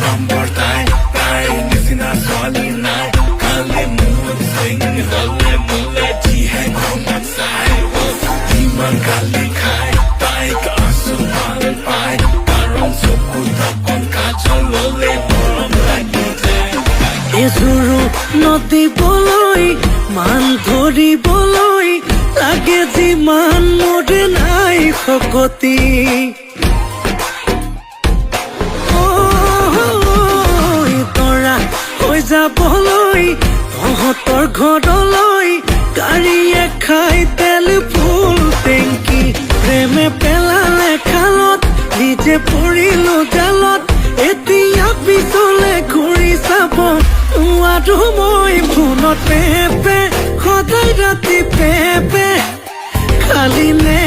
number তাই নিচিনা ছোৱালী নাই খালি মুড চিং হলে মোলে যিহে ঘৰত চাই ইমান গালি খাই তাইক আছো ভাল পাই কাৰণ চকু তকন কাজল ললে মৰম লাগি যায় এজোৰো নদিবলৈ মান ধৰিবলৈ লাগে যিমান মোৰ নাই শকতি তৰা হৈ যাবলৈ তহঁতৰ ঘৰলৈ গাড়ীয়ে খাই তেল ফুল টেংকি প্ৰেমে পেলালে খালত নিজে পৰিলো জালত এতিয়া পিছলে ঘূৰি চাব আৰু মই ফোনত পেপে সদায় ৰাতি পেপে খালি নে